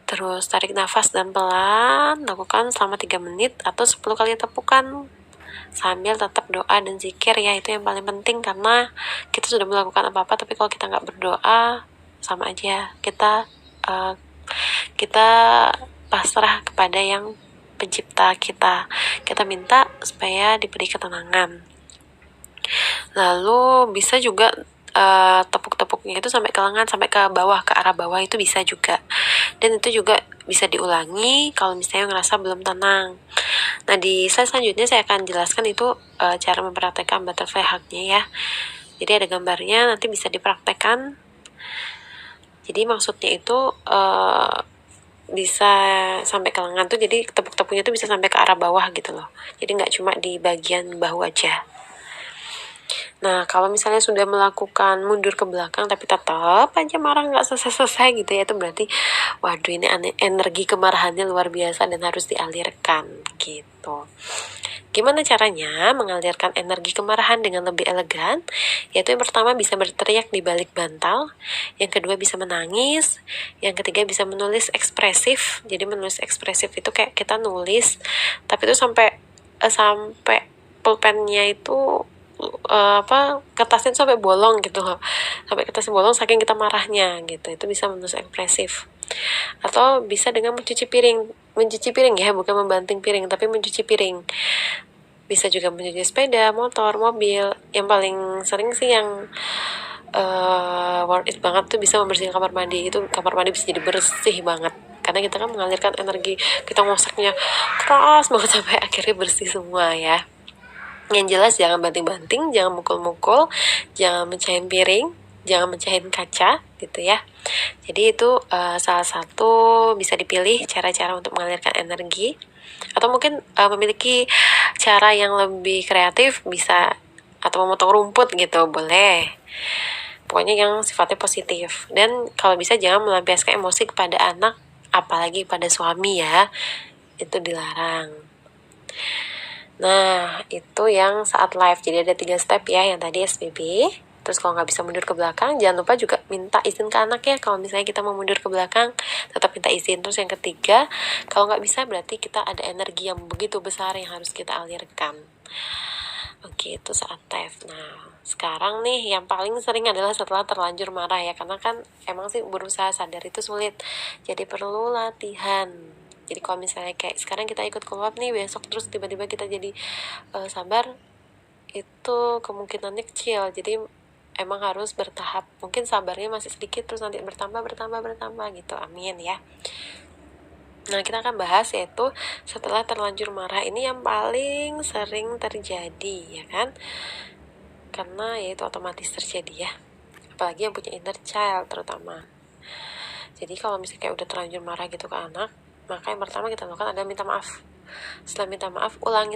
Terus tarik nafas dan pelan, lakukan selama 3 menit atau 10 kali tepukan sambil tetap doa dan zikir ya. Itu yang paling penting, karena kita sudah melakukan apa-apa tapi kalau kita nggak berdoa sama aja kita pasrah kepada yang pencipta kita. Kita minta supaya diberi ketenangan. Lalu bisa juga tepuk-tepuk tepuknya itu sampai ke lengan, sampai ke bawah, ke arah bawah itu bisa juga. Dan itu juga bisa diulangi kalau misalnya ngerasa belum tenang. Nah, di slide selanjutnya saya akan jelaskan itu cara mempraktekkan butterfly hug-nya ya. Jadi ada gambarnya, nanti bisa dipraktekkan. Jadi maksudnya itu bisa sampai ke lengan tuh, jadi tepuk-tepuknya tuh bisa sampai ke arah bawah gitu loh. Jadi nggak cuma di bagian bahu aja. Nah, kalau misalnya sudah melakukan mundur ke belakang tapi tetap aja marah nggak selesai-selesai gitu ya, itu berarti waduh ini energi kemarahannya luar biasa dan harus dialirkan gitu. Gimana caranya mengalirkan energi kemarahan dengan lebih elegan? Yaitu yang pertama bisa berteriak di balik bantal, yang kedua bisa menangis, yang ketiga bisa menulis ekspresif. Jadi menulis ekspresif itu kayak kita nulis, tapi itu sampai pulpennya itu kertasnya sampai bolong gitu loh, sampai kertasnya bolong saking kita marahnya gitu. Itu bisa menulis ekspresif. Atau bisa dengan mencuci piring ya, bukan membanting piring tapi mencuci piring. Bisa juga mencuci sepeda, motor, mobil. Yang paling sering sih yang worth it banget tuh bisa membersihkan kamar mandi. Itu kamar mandi bisa jadi bersih banget karena kita kan mengalirkan energi, kita ngosaknya keras banget sampai akhirnya bersih semua ya. Yang jelas jangan banting-banting, jangan mukul-mukul, jangan mencahin piring, jangan mencahin kaca gitu ya. Jadi itu salah satu bisa dipilih cara-cara untuk mengalirkan energi. Atau mungkin memiliki cara yang lebih kreatif, bisa atau memotong rumput gitu, boleh. Pokoknya yang sifatnya positif. Dan kalau bisa jangan melampiaskan emosi kepada anak, apalagi pada suami ya. Itu dilarang. Nah, itu yang saat live. Jadi ada 3 step ya, yang tadi SPB. Terus kalau nggak bisa mundur ke belakang, jangan lupa juga minta izin ke anak ya. Kalau misalnya kita mau mundur ke belakang, tetap minta izin. Terus yang ketiga, kalau nggak bisa berarti kita ada energi yang begitu besar yang harus kita alirkan. Oke, itu saat live. Nah, sekarang nih yang paling sering adalah setelah terlanjur marah ya. Karena kan emang sih berusaha sadar itu sulit. Jadi perlu latihan. Jadi kalau misalnya kayak sekarang kita ikut keluar nih, besok terus tiba-tiba kita jadi sabar, itu kemungkinannya kecil. Jadi emang harus bertahap. Mungkin sabarnya masih sedikit, terus nanti bertambah gitu. Amin ya. Nah, kita akan bahas yaitu setelah terlanjur marah ini yang paling sering terjadi ya kan. Karena yaitu otomatis terjadi ya. Apalagi yang punya inner child terutama. Jadi kalau misalnya kayak udah terlanjur marah gitu ke anak, maka yang pertama kita lakukan adalah minta maaf. Setelah minta maaf, ulangi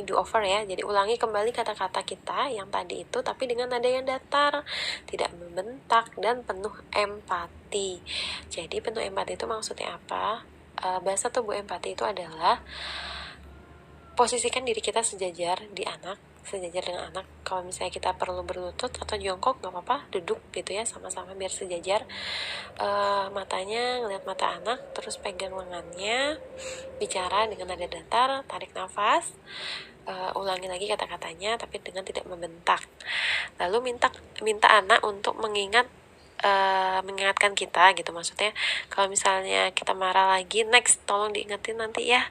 do over ya. Jadi ulangi kembali kata-kata kita yang tadi itu, tapi dengan nada yang datar, tidak membentak, dan penuh empati. Jadi penuh empati itu maksudnya apa? Bahasa tubuh empati itu adalah posisikan diri kita sejajar dengan anak. Kalau misalnya kita perlu berlutut atau jongkok nggak apa-apa, duduk gitu ya, sama-sama biar sejajar. Matanya ngeliat mata anak, terus pegang lengannya, bicara dengan nada datar, tarik nafas, ulangi lagi kata-katanya tapi dengan tidak membentak. Lalu minta anak untuk mengingatkan kita gitu. Maksudnya kalau misalnya kita marah lagi, next tolong diingetin nanti ya,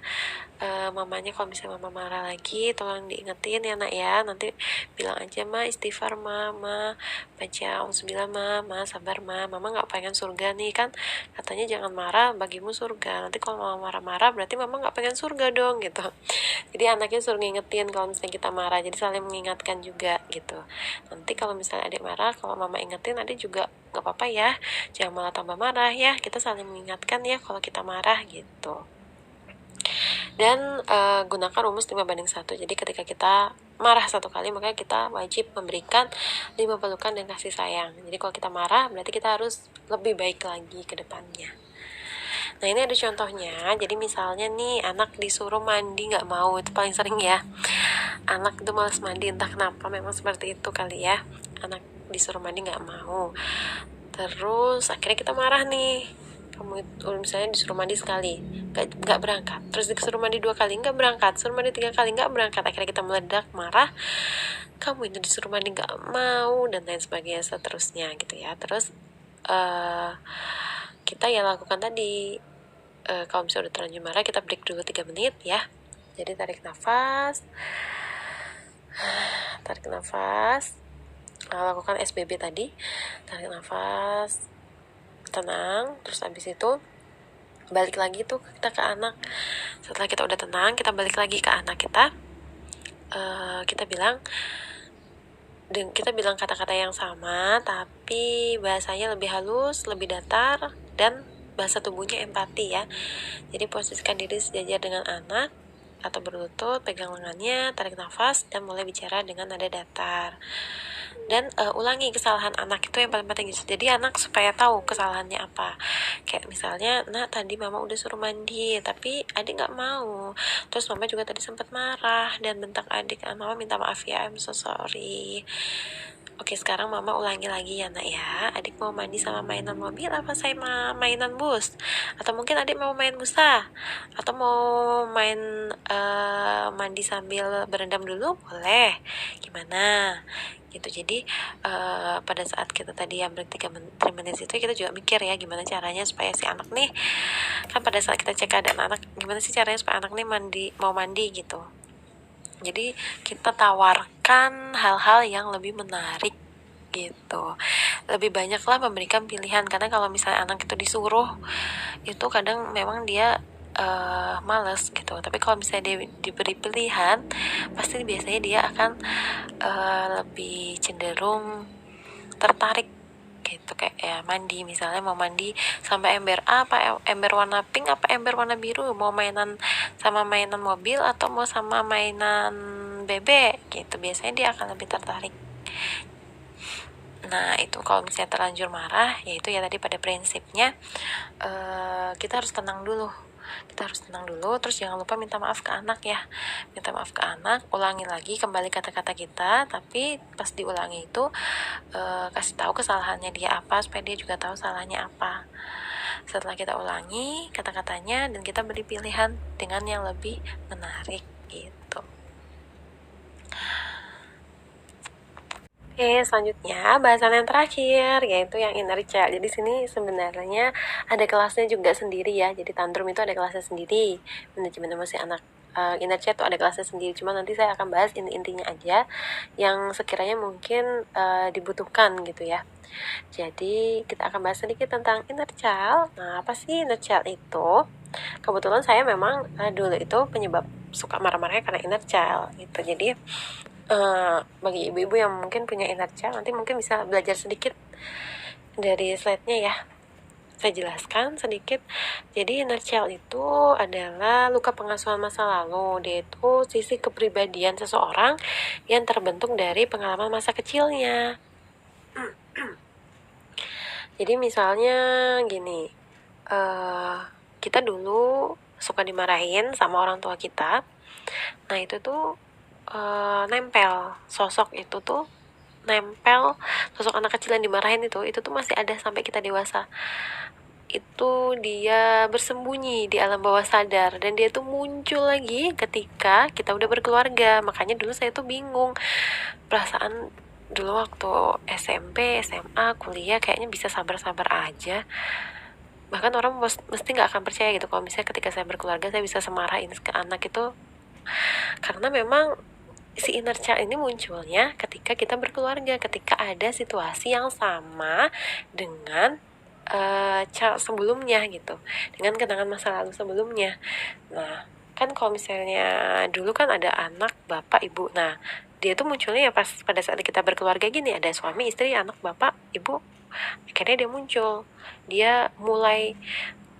mamanya kalau misalnya mama marah lagi tolong diingetin ya nak ya, nanti bilang aja ma istighfar mama, baca auzubillah mama, sabar mama nggak pengen surga nih kan, katanya jangan marah bagimu surga, nanti kalau mama marah-marah berarti mama nggak pengen surga dong gitu. Jadi anaknya suruh ngingetin kalau misalnya kita marah, jadi saling mengingatkan juga gitu. Nanti kalau misalnya adik marah, kalau mama ingetin adik juga nggak apa-apa ya, jangan malah tambah marah ya, kita saling mengingatkan ya kalau kita marah gitu. Dan gunakan rumus 5:1. Jadi ketika kita marah 1 kali, maka kita wajib memberikan 5 pelukan dan kasih sayang. Jadi kalau kita marah, berarti kita harus lebih baik lagi ke depannya. Nah, ini ada contohnya. Jadi misalnya nih, anak disuruh mandi nggak mau, itu paling sering ya. Anak itu malas mandi, entah kenapa, memang seperti itu kali ya. Anak disuruh mandi nggak mau. Terus akhirnya kita marah nih. Kamu itu misalnya disuruh mandi sekali, nggak berangkat. Terus disuruh mandi 2 kali, nggak berangkat. Suruh mandi 3 kali, nggak berangkat. Akhirnya kita meledak, marah. Kamu itu disuruh mandi nggak mau, dan lain sebagainya seterusnya gitu ya. Terus kita ya lakukan tadi, kalau misalnya udah terlanjur marah, kita break dulu 3 menit ya. Jadi tarik nafas, lakukan SBB tadi, tarik nafas, tenang, terus habis itu balik lagi tuh kita ke anak. Setelah kita udah tenang, kita balik lagi ke anak kita. Kita bilang kata-kata yang sama, tapi bahasanya lebih halus, lebih datar, dan bahasa tubuhnya empati ya. Jadi posisikan diri sejajar dengan anak atau berlutut, pegang lengannya, tarik nafas, dan mulai bicara dengan nada datar. Dan ulangi kesalahan anak itu yang paling penting. Jadi anak supaya tahu kesalahannya apa. Kayak misalnya, nah tadi mama udah suruh mandi, tapi adik nggak mau. Terus mama juga tadi sempat marah dan bentak adik. Mama minta maaf ya, I'm so sorry. Oke, sekarang mama ulangi lagi ya nak ya. Adik mau mandi sama mainan mobil apa saya mainan bus? Atau mungkin adik mau main busa? Atau mau main mandi sambil berendam dulu? Boleh. Gimana? Gitu. Jadi pada saat kita tadi yang break 3 menit itu kita juga mikir ya gimana caranya supaya si anak nih, kan pada saat kita cek keadaan anak, gimana sih caranya supaya anak nih mau mandi gitu. Jadi kita tawarkan hal-hal yang lebih menarik gitu. Lebih banyaklah memberikan pilihan, karena kalau misalnya anak itu disuruh, itu kadang memang dia males gitu. Tapi kalau misalnya dia diberi pilihan, pasti biasanya dia akan lebih cenderung tertarik gitu. Kayak ya mandi, misalnya mau mandi sama ember apa, ember warna pink apa ember warna biru, mau mainan sama mainan mobil atau mau sama mainan bebek gitu, biasanya dia akan lebih tertarik. Nah itu kalau misalnya terlanjur marah, yaitu ya tadi pada prinsipnya kita harus tenang dulu. Terus jangan lupa minta maaf ke anak ya. Minta maaf ke anak, ulangi lagi kembali kata-kata kita, tapi pas diulangi itu kasih tahu kesalahannya dia apa, supaya dia juga tahu salahnya apa. Setelah kita ulangi kata-katanya, dan kita beri pilihan dengan yang lebih menarik gitu. Oke, selanjutnya bahasan yang terakhir yaitu yang inner child. Jadi sini sebenarnya ada kelasnya juga sendiri ya. Jadi tantrum itu ada kelasnya sendiri. Manajemen emosi anak, inner child itu ada kelasnya sendiri. Cuma nanti saya akan bahas intinya aja yang sekiranya mungkin dibutuhkan gitu ya. Jadi kita akan bahas sedikit tentang inner child. Nah, apa sih inner child itu? Kebetulan saya memang dulu itu penyebab suka marah-marahnya karena inner child gitu. Jadi bagi ibu-ibu yang mungkin punya inner child, nanti mungkin bisa belajar sedikit dari slide-nya ya. Saya jelaskan sedikit. Jadi inner child itu adalah luka pengasuhan masa lalu. Dia itu sisi kepribadian seseorang yang terbentuk dari pengalaman masa kecilnya. Jadi misalnya gini, kita dulu suka dimarahin sama orang tua kita. Nah itu tuh nempel, sosok itu tuh nempel, sosok anak kecil yang dimarahin itu tuh masih ada sampai kita dewasa. Itu dia bersembunyi di alam bawah sadar, dan dia tuh muncul lagi ketika kita udah berkeluarga. Makanya dulu saya tuh bingung, perasaan dulu waktu SMP, SMA, kuliah kayaknya bisa sabar-sabar aja. Bahkan orang mesti gak akan percaya gitu kalau misalnya ketika saya berkeluarga saya bisa semarah ini ke anak itu. Karena memang si inner child ini munculnya ketika kita berkeluarga, ketika ada situasi yang sama dengan child sebelumnya gitu, dengan kenangan masa lalu sebelumnya. Nah kan kalau misalnya dulu kan ada anak, bapak, ibu. Nah dia tuh munculnya ya pas pada saat kita berkeluarga gini, ada suami, istri, anak, bapak, ibu. Akhirnya dia muncul, dia mulai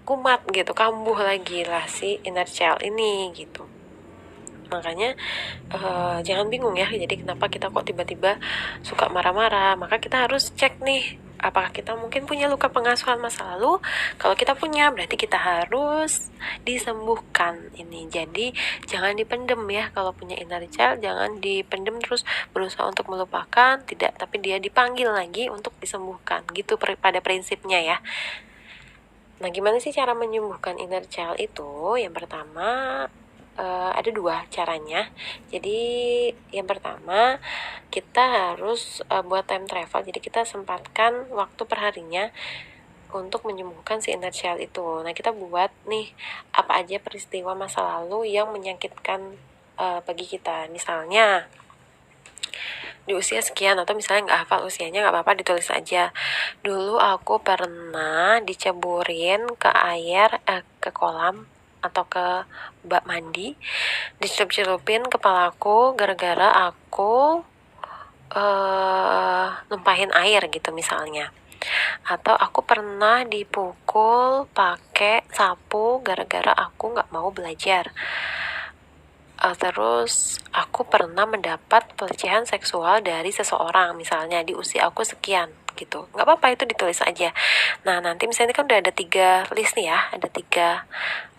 kumat gitu, kambuh lagi lah si inner child ini gitu. Makanya jangan bingung ya, jadi kenapa kita kok tiba-tiba suka marah-marah. Maka kita harus cek nih, apakah kita mungkin punya luka pengasuhan masa lalu. Kalau kita punya, berarti kita harus disembuhkan ini. Jadi jangan dipendem ya, kalau punya inner child jangan dipendem terus berusaha untuk melupakan, tidak, tapi dia dipanggil lagi untuk disembuhkan gitu pada prinsipnya ya. Nah gimana sih cara menyembuhkan inner child itu? Yang pertama ada 2 caranya. Jadi yang pertama kita harus buat time travel. Jadi kita sempatkan waktu perharinya untuk menyembuhkan si inner child itu. Nah kita buat nih apa aja peristiwa masa lalu yang menyakitkan bagi kita. Misalnya di usia sekian, atau misalnya nggak hafal usianya nggak apa-apa ditulis aja. Dulu aku pernah diceburin ke air, ke kolam atau ke bak mandi, dicelup-celupin kepalaku gara-gara aku numpahin air gitu misalnya. Atau aku pernah dipukul pakai sapu gara-gara aku nggak mau belajar. Terus aku pernah mendapat pelecehan seksual dari seseorang misalnya di usia aku sekian gitu. Nggak apa-apa, itu ditulis aja. Nah nanti misalnya kan udah ada 3 list nih ya, ada 3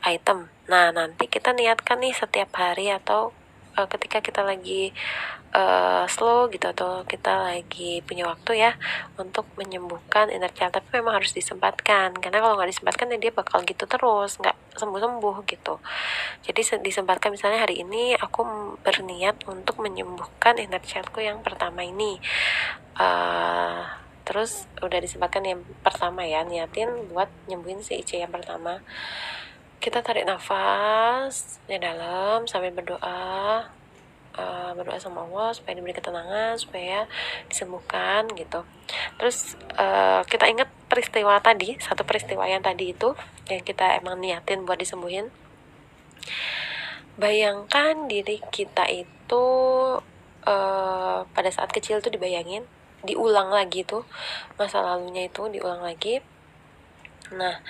item. Nah nanti kita niatkan nih setiap hari atau ketika kita lagi slow gitu atau kita lagi punya waktu ya untuk menyembuhkan inner child, tapi memang harus disempatkan, karena kalau nggak disempatkan ya dia bakal gitu terus, nggak sembuh-sembuh gitu. Jadi disempatkan, misalnya hari ini aku berniat untuk menyembuhkan inner childku yang pertama ini. Terus udah disempatkan yang pertama ya, niatin buat nyembuhin si IC yang pertama. Kita tarik nafas yang dalam sambil berdoa, berdoa sama Allah supaya diberi ketenangan, supaya disembuhkan gitu. Terus kita ingat peristiwa tadi, satu peristiwa yang tadi itu yang kita emang niatin buat disembuhin. Bayangkan diri kita itu pada saat kecil tuh dibayangin, diulang lagi tuh masa lalunya, itu diulang lagi. Nah,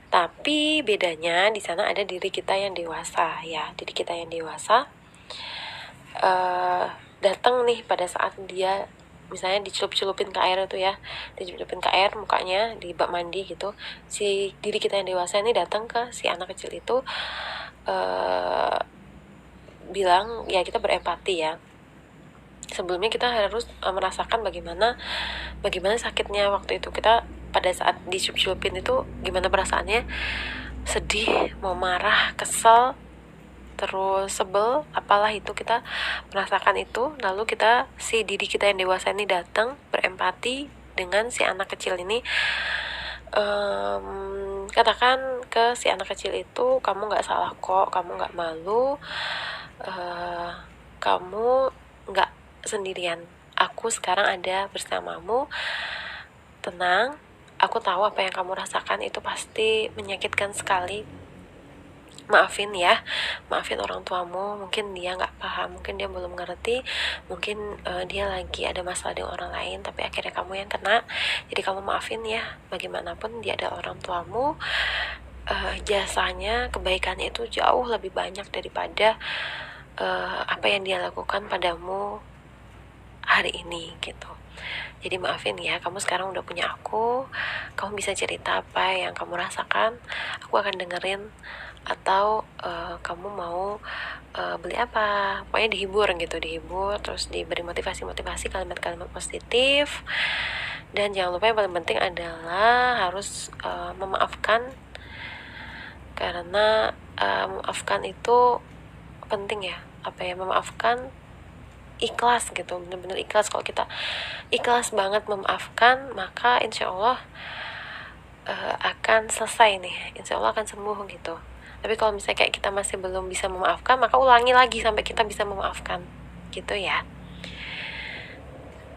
tapi bedanya di sana ada diri kita yang dewasa ya, diri kita yang dewasa datang nih pada saat dia misalnya dicelup-celupin ke air itu ya, dicelupin ke air mukanya di bak mandi gitu. Si diri kita yang dewasa ini datang ke si anak kecil itu, bilang ya, kita berempati ya. Sebelumnya kita harus merasakan bagaimana sakitnya waktu itu kita pada saat dicelup-celupin itu, gimana perasaannya, sedih, mau marah, kesel, terus sebel, apalah itu, kita merasakan itu. Lalu kita, si diri kita yang dewasa ini datang berempati dengan si anak kecil ini, katakan ke si anak kecil itu, kamu nggak salah kok, kamu nggak malu, kamu nggak sendirian, aku sekarang ada bersamamu, tenang, aku tahu apa yang kamu rasakan itu pasti menyakitkan sekali. Maafin ya, maafin orang tuamu, mungkin dia nggak paham, mungkin dia belum ngerti, mungkin dia lagi ada masalah dengan orang lain, tapi akhirnya kamu yang kena. Jadi kamu maafin ya, bagaimanapun dia adalah orang tuamu, jasanya, kebaikannya itu jauh lebih banyak daripada apa yang dia lakukan padamu hari ini gitu. Jadi maafin ya, kamu sekarang udah punya aku, kamu bisa cerita apa yang kamu rasakan, aku akan dengerin. Atau kamu mau beli apa, pokoknya dihibur gitu, dihibur, terus diberi motivasi kalimat-kalimat positif. Dan jangan lupa yang paling penting adalah harus memaafkan, karena memaafkan itu penting ya, memaafkan, ikhlas gitu, bener-bener ikhlas. Kalau kita ikhlas banget memaafkan, maka insya Allah akan selesai nih, insya Allah akan sembuh gitu. Tapi kalau misalnya kayak kita masih belum bisa memaafkan, maka ulangi lagi sampai kita bisa memaafkan gitu ya.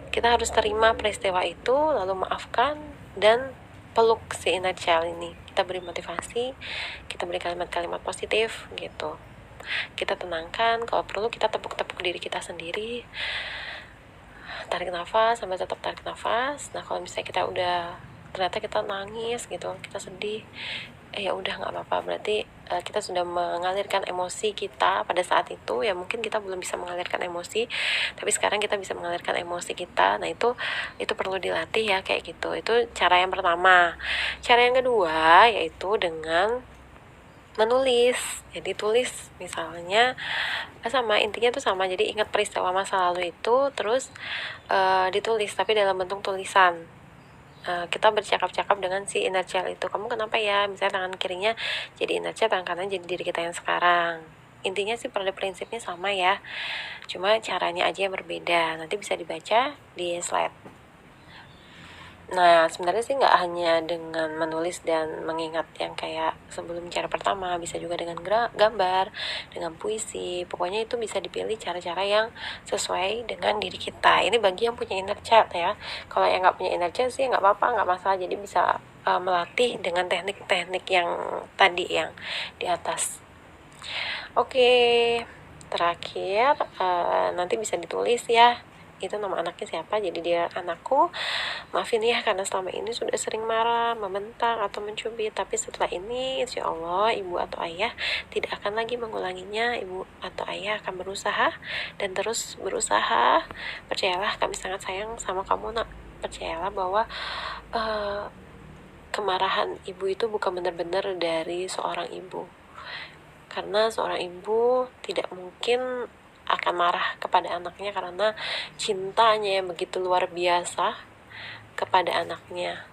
Kita harus terima peristiwa itu, lalu maafkan, dan peluk si inner child ini. Kita beri motivasi, kita beri kalimat-kalimat positif gitu. Kita tenangkan, kalau perlu kita tepuk-tepuk diri kita sendiri, tarik nafas sampai tetap tarik nafas. Nah kalau misalnya kita udah, ternyata kita nangis gitu, kita sedih, ya udah nggak apa-apa, berarti kita sudah mengalirkan emosi kita pada saat itu ya. Mungkin kita belum bisa mengalirkan emosi, tapi sekarang kita bisa mengalirkan emosi kita. Nah itu perlu dilatih ya, kayak gitu. Itu cara yang pertama. Cara yang kedua yaitu dengan menulis. Jadi tulis misalnya, sama, intinya tuh sama. Jadi ingat peristiwa masa lalu itu, terus ditulis tapi dalam bentuk tulisan. Kita bercakap-cakap dengan si inner child itu, kamu kenapa ya, misalnya tangan kirinya jadi inner child, tangan kanan jadi diri kita yang sekarang. Intinya sih pada prinsipnya sama ya, cuma caranya aja yang berbeda. Nanti bisa dibaca di slide. Nah, sebenarnya sih nggak hanya dengan menulis dan mengingat yang kayak sebelum cara pertama, bisa juga dengan gambar, dengan puisi. Pokoknya itu bisa dipilih cara-cara yang sesuai dengan diri kita. Ini bagi yang punya inner child ya. Kalau yang nggak punya inner child sih nggak apa-apa, nggak masalah. Jadi bisa melatih dengan teknik-teknik yang tadi yang di atas. Oke, terakhir nanti bisa ditulis ya. Itu nama anaknya siapa, jadi dia anakku. Maafin ya karena selama ini sudah sering marah, membentak, atau mencubit. Tapi setelah ini insya Allah ibu atau ayah tidak akan lagi mengulanginya. Ibu atau ayah akan berusaha dan terus berusaha. Percayalah kami sangat sayang sama kamu nak. Percayalah bahwa kemarahan ibu itu bukan benar-benar dari seorang ibu. Karena seorang ibu tidak mungkin akan marah kepada anaknya karena cintanya yang begitu luar biasa kepada anaknya.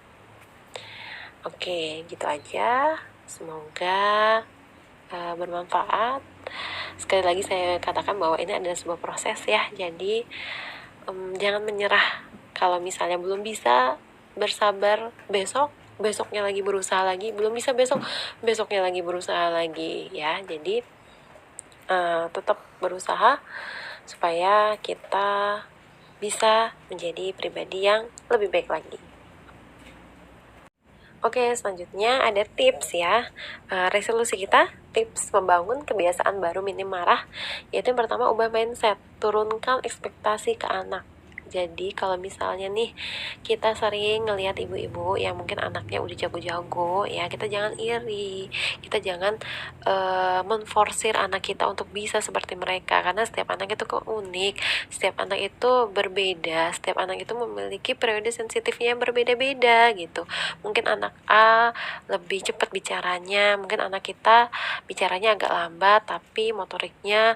Oke, gitu aja. Semoga bermanfaat. Sekali lagi saya katakan bahwa ini adalah sebuah proses ya. Jadi jangan menyerah. Kalau misalnya belum bisa, bersabar. Besoknya lagi berusaha lagi. Belum bisa besoknya lagi berusaha lagi ya. Jadi tetap berusaha supaya kita bisa menjadi pribadi yang lebih baik lagi. Oke, selanjutnya ada tips ya. Resolusi kita, tips membangun kebiasaan baru minim marah, yaitu yang pertama ubah mindset, turunkan ekspektasi ke anak. Jadi kalau misalnya nih kita sering ngelihat ibu-ibu yang mungkin anaknya udah jago-jago ya, kita jangan iri, kita jangan menforsir anak kita untuk bisa seperti mereka, karena setiap anak itu kok unik, setiap anak itu berbeda, setiap anak itu memiliki periode sensitifnya yang berbeda-beda gitu. Mungkin anak A lebih cepat bicaranya, mungkin anak kita bicaranya agak lambat tapi motoriknya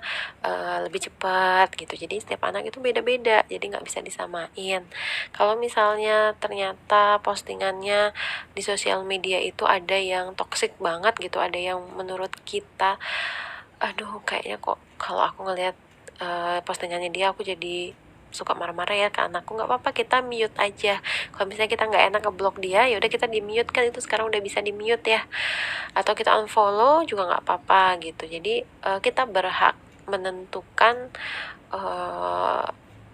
lebih cepat gitu. Jadi setiap anak itu beda-beda, jadi nggak bisa disamain. Kalau misalnya ternyata postingannya di sosial media itu ada yang toksik banget gitu, ada yang menurut kita aduh kayaknya kok kalau aku ngelihat postingannya dia aku jadi suka marah-marah ya ke anakku, nggak apa-apa, kita mute aja. Kalau misalnya kita nggak enak ngeblok dia, ya udah kita di mute, kan itu sekarang udah bisa di mute ya, atau kita unfollow juga nggak apa-apa gitu. Jadi kita berhak menentukan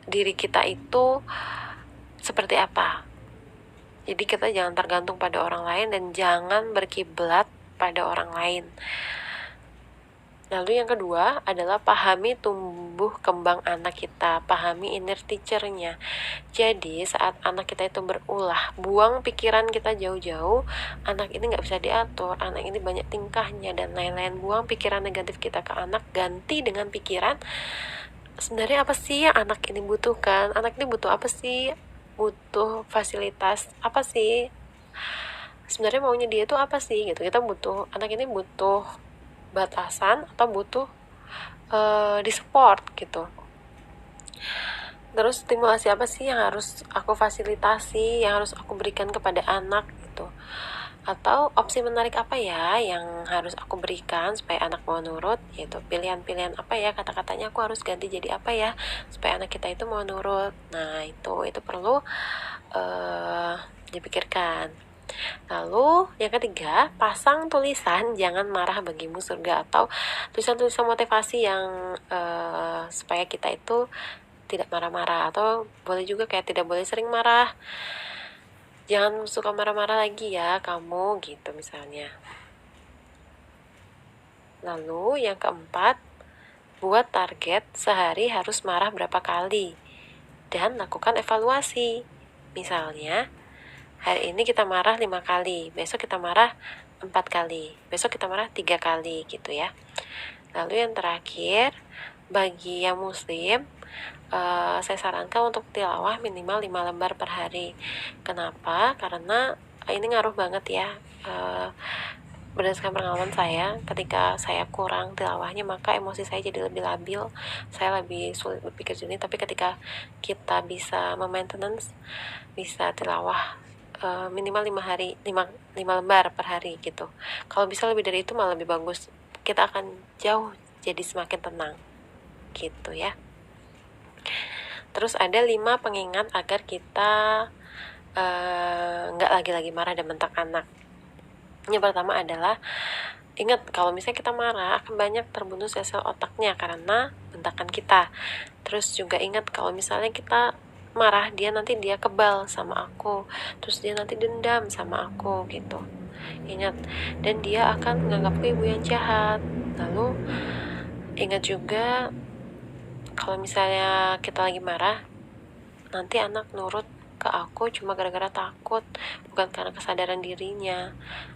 diri kita itu seperti apa. Jadi kita jangan tergantung pada orang lain dan jangan berkiblat pada orang lain. Lalu yang kedua adalah pahami tumbuh kembang anak kita, pahami inner teacher-nya. Jadi saat anak kita itu berulah, buang pikiran kita jauh-jauh, anak ini nggak bisa diatur, anak ini banyak tingkahnya dan lain-lain. Buang pikiran negatif kita ke anak, ganti dengan pikiran sebenarnya apa sih yang anak ini butuhkan, anak ini butuh apa sih, butuh fasilitas apa sih, sebenarnya maunya dia tuh apa sih gitu. Kita butuh, anak ini butuh batasan atau butuh di support gitu. Terus stimulasi apa sih yang harus aku fasilitasi, yang harus aku berikan kepada anak gitu. Atau opsi menarik apa ya yang harus aku berikan supaya anak mau nurut, yaitu pilihan-pilihan apa ya, kata-katanya aku harus ganti jadi apa ya supaya anak kita itu mau nurut. Nah itu perlu dipikirkan. Lalu yang ketiga, pasang tulisan jangan marah bagimu surga, atau tulisan-tulisan motivasi yang supaya kita itu tidak marah-marah, atau boleh juga kayak tidak boleh sering marah, jangan suka marah-marah lagi ya kamu gitu misalnya. Lalu yang keempat, buat target sehari harus marah berapa kali dan lakukan evaluasi. Misalnya hari ini kita marah 5 kali, besok kita marah 4 kali, besok kita marah 3 kali gitu ya. Lalu yang terakhir, bagi yang muslim, saya sarankan untuk tilawah minimal 5 lembar per hari. Kenapa? Karena ini ngaruh banget ya. Berdasarkan pengalaman saya, ketika saya kurang tilawahnya maka emosi saya jadi lebih labil, saya lebih sulit berpikir jernih. Tapi ketika kita bisa memaintenance, bisa tilawah minimal 5 lembar per hari gitu. Kalau bisa lebih dari itu malah lebih bagus. Kita akan jauh jadi semakin tenang gitu ya. Terus ada 5 pengingat agar kita nggak lagi-lagi marah dan bentak anak. Yang pertama adalah ingat kalau misalnya kita marah akan banyak terbunuh sel-sel otaknya karena bentakan kita. Terus juga ingat kalau misalnya kita marah, dia kebal sama aku, terus dia nanti dendam sama aku gitu. Ingat, dan dia akan menganggapku ibu yang jahat. Lalu ingat juga kalau misalnya kita lagi marah, nanti anak nurut ke aku cuma gara-gara takut, bukan karena kesadaran dirinya,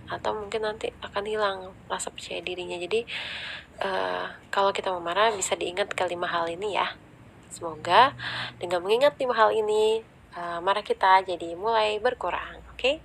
atau mungkin nanti akan hilang rasa percaya dirinya. Jadi kalau kita mau marah bisa diingat kelima hal ini ya. Semoga dengan mengingat 5 hal ini marah kita jadi mulai berkurang. Oke?